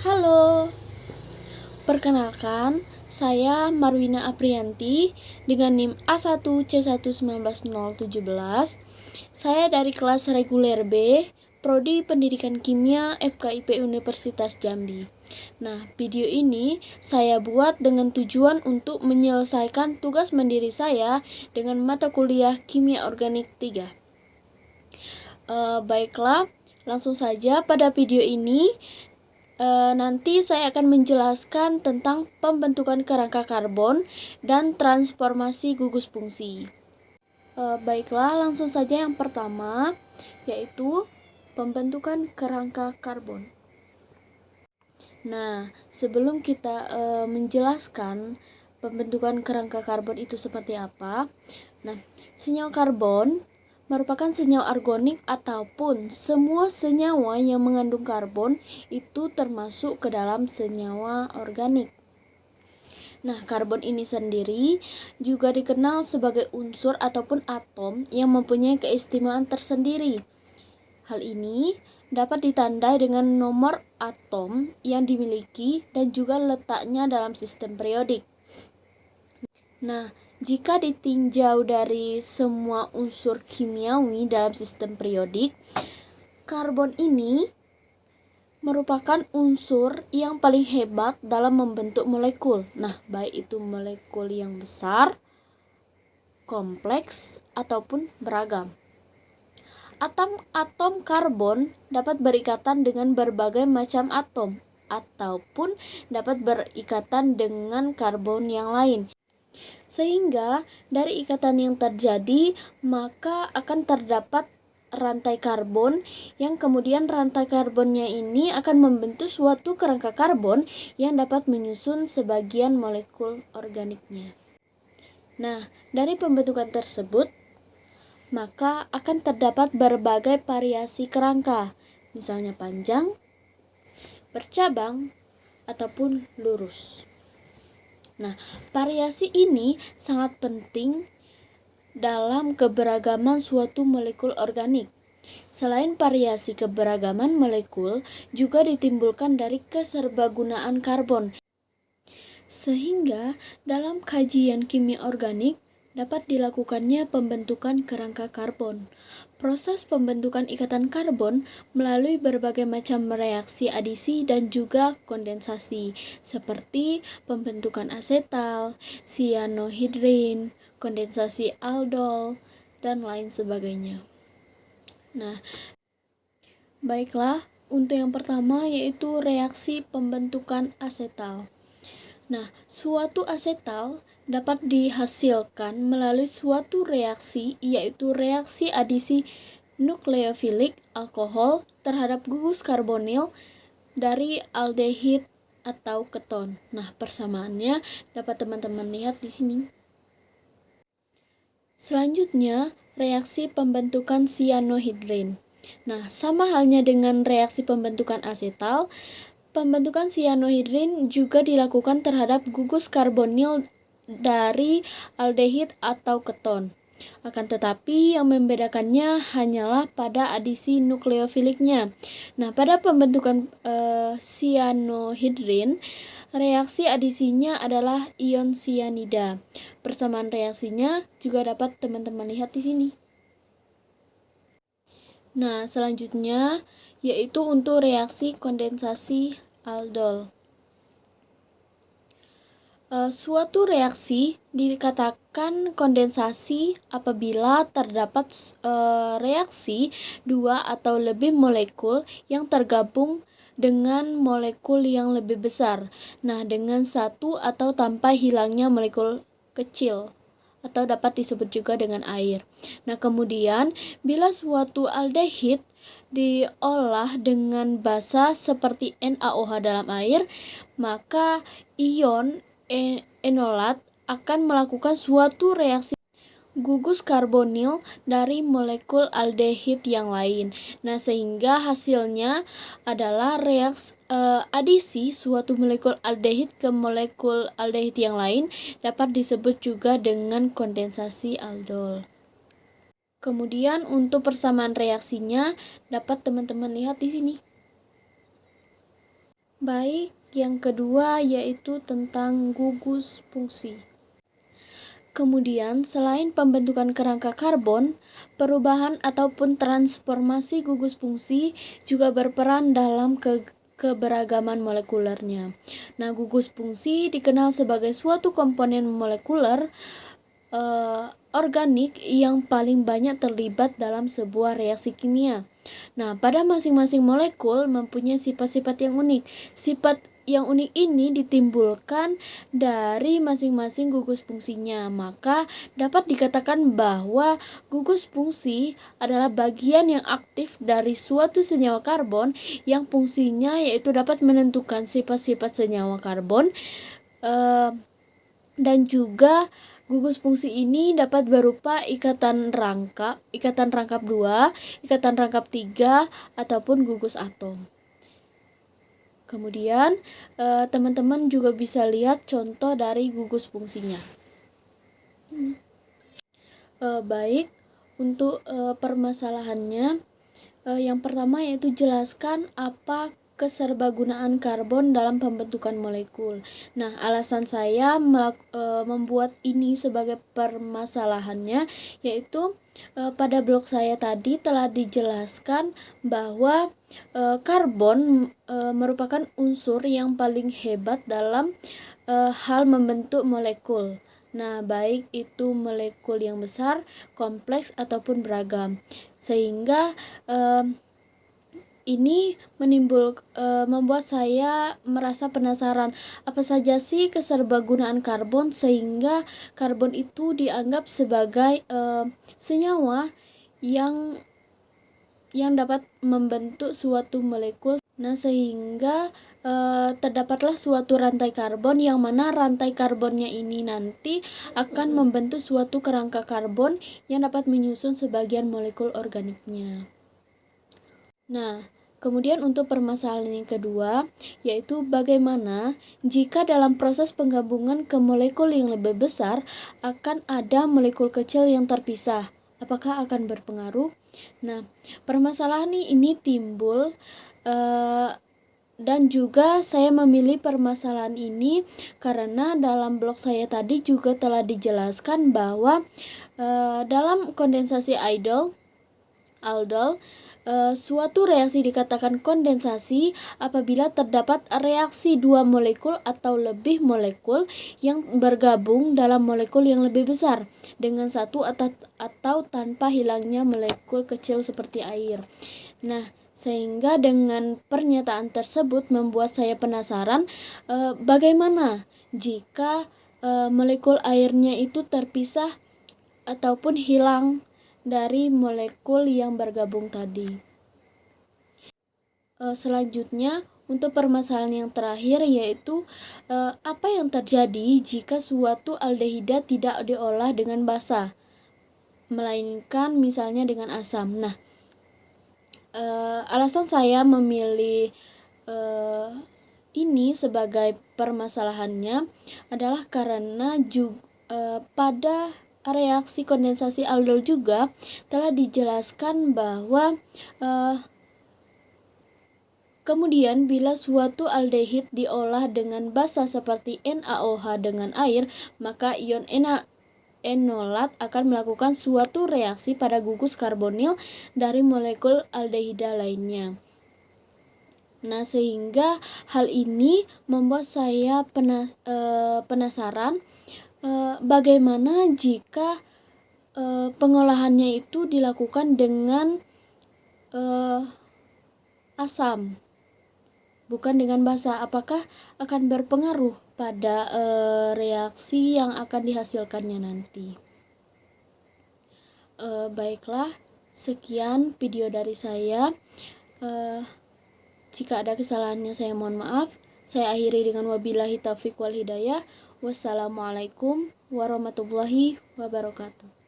Halo, perkenalkan, saya Marwina Aprianti dengan NIM A1C1190017. Saya dari kelas reguler B, Prodi Pendidikan Kimia FKIP Universitas Jambi. Nah, video ini saya buat dengan tujuan untuk menyelesaikan tugas mandiri saya dengan mata kuliah Kimia Organik 3. Baiklah, langsung saja pada video ini. Nanti saya akan menjelaskan tentang pembentukan kerangka karbon dan transformasi gugus fungsi. Baiklah, langsung saja yang pertama, yaitu pembentukan kerangka karbon. Nah, sebelum kita menjelaskan pembentukan kerangka karbon itu seperti apa, senyawa karbon merupakan senyawa organik ataupun semua senyawa yang mengandung karbon itu termasuk ke dalam senyawa organik. Nah, karbon ini sendiri juga dikenal sebagai unsur ataupun atom yang mempunyai keistimewaan tersendiri. Hal ini dapat ditandai dengan nomor atom yang dimiliki dan juga letaknya dalam sistem periodik. Nah, jika ditinjau dari semua unsur kimiawi dalam sistem periodik, karbon ini merupakan unsur yang paling hebat dalam membentuk molekul. Nah, baik itu molekul yang besar, kompleks, ataupun beragam. Atom-atom karbon dapat berikatan dengan berbagai macam atom, ataupun dapat berikatan dengan karbon yang lain. Sehingga dari ikatan yang terjadi, maka akan terdapat rantai karbon yang kemudian rantai karbonnya ini akan membentuk suatu kerangka karbon yang dapat menyusun sebagian molekul organiknya. Nah, dari pembentukan tersebut, maka akan terdapat berbagai variasi kerangka, misalnya panjang, bercabang, ataupun lurus. Nah, variasi ini sangat penting dalam keberagaman suatu molekul organik. Selain variasi keberagaman molekul, juga ditimbulkan dari keserbagunaan karbon. Sehingga dalam kajian kimia organik dapat dilakukannya pembentukan kerangka karbon. Proses pembentukan ikatan karbon melalui berbagai macam reaksi adisi dan juga kondensasi, seperti pembentukan asetal, sianohidrin, kondensasi aldol, dan lain sebagainya. Nah, baiklah, untuk yang pertama yaitu reaksi pembentukan asetal. Nah, suatu asetal dapat dihasilkan melalui suatu reaksi, yaitu reaksi adisi nukleofilik alkohol terhadap gugus karbonil dari aldehid atau keton. Nah, persamaannya dapat teman-teman lihat di sini. Selanjutnya, reaksi pembentukan sianohidrin. Nah, sama halnya dengan reaksi pembentukan asetal, pembentukan sianohidrin juga dilakukan terhadap gugus karbonil dari aldehid atau keton. Akan tetapi yang membedakannya hanyalah pada adisi nukleofiliknya. Nah, pada pembentukan sianohidrin, reaksi adisinya adalah ion sianida. Persamaan reaksinya juga dapat teman-teman lihat di sini. Nah, selanjutnya yaitu untuk reaksi kondensasi aldol. Suatu reaksi dikatakan kondensasi apabila terdapat reaksi dua atau lebih molekul yang tergabung dengan molekul yang lebih besar. Nah, dengan satu atau tanpa hilangnya molekul kecil, atau dapat disebut juga dengan air. Nah, kemudian bila suatu aldehid diolah dengan basa seperti NaOH dalam air, maka ion enolat akan melakukan suatu reaksi gugus karbonil dari molekul aldehid yang lain. Nah, sehingga hasilnya adalah reaksi adisi suatu molekul aldehid ke molekul aldehid yang lain dapat disebut juga dengan kondensasi aldol. Kemudian untuk persamaan reaksinya dapat teman-teman lihat di sini. Baik, yang kedua yaitu tentang gugus fungsi. Kemudian, selain pembentukan kerangka karbon, perubahan ataupun transformasi gugus fungsi juga berperan dalam keberagaman molekulernya. Nah, gugus fungsi dikenal sebagai suatu komponen molekuler organik yang paling banyak terlibat dalam sebuah reaksi kimia. Nah, pada masing-masing molekul mempunyai sifat-sifat yang unik. Sifat yang unik ini ditimbulkan dari masing-masing gugus fungsinya. Maka dapat dikatakan bahwa gugus fungsi adalah bagian yang aktif dari suatu senyawa karbon yang fungsinya yaitu dapat menentukan sifat-sifat senyawa karbon dan juga gugus fungsi ini dapat berupa ikatan rangkap 2, ikatan rangkap 3, ataupun gugus atom. Kemudian teman-teman juga bisa lihat contoh dari gugus fungsinya. Baik, untuk permasalahannya yang pertama yaitu jelaskan apa keserbagunaan karbon dalam pembentukan molekul. Nah, alasan saya membuat ini sebagai permasalahannya yaitu pada blog saya tadi telah dijelaskan bahwa karbon merupakan unsur yang paling hebat dalam hal membentuk molekul. Nah, baik itu molekul yang besar, kompleks ataupun beragam. Sehingga ini membuat saya merasa penasaran apa saja sih keserbagunaan karbon sehingga karbon itu dianggap sebagai senyawa yang dapat membentuk suatu molekul. Nah, sehingga terdapatlah suatu rantai karbon yang mana rantai karbonnya ini nanti akan membentuk suatu kerangka karbon yang dapat menyusun sebagian molekul organiknya. Nah, kemudian untuk permasalahan yang kedua, yaitu bagaimana jika dalam proses penggabungan ke molekul yang lebih besar akan ada molekul kecil yang terpisah. Apakah akan berpengaruh? Nah, permasalahan ini timbul dan juga saya memilih permasalahan ini karena dalam blog saya tadi juga telah dijelaskan bahwa dalam kondensasi aldol, suatu reaksi dikatakan kondensasi apabila terdapat reaksi dua molekul atau lebih molekul yang bergabung dalam molekul yang lebih besar dengan satu atau tanpa hilangnya molekul kecil seperti air. Nah, sehingga dengan pernyataan tersebut membuat saya penasaran bagaimana jika molekul airnya itu terpisah ataupun hilang dari molekul yang bergabung tadi. Selanjutnya, untuk permasalahan yang terakhir yaitu apa yang terjadi jika suatu aldehida tidak diolah dengan basa, melainkan misalnya dengan asam. Nah, alasan saya memilih ini sebagai permasalahannya adalah karena pada reaksi kondensasi aldol juga telah dijelaskan bahwa kemudian bila suatu aldehid diolah dengan basa seperti NaOH dengan air, maka ion enolat akan melakukan suatu reaksi pada gugus karbonil dari molekul aldehida lainnya. Nah, sehingga hal ini membuat saya penasaran bagaimana jika pengolahannya itu dilakukan dengan asam, bukan dengan basa. Apakah akan berpengaruh pada reaksi yang akan dihasilkannya nanti? Baiklah, sekian video dari saya. Jika ada kesalahannya saya mohon maaf. Saya akhiri dengan wabillahi taufiq wal hidayah. Wassalamualaikum warahmatullahi wabarakatuh.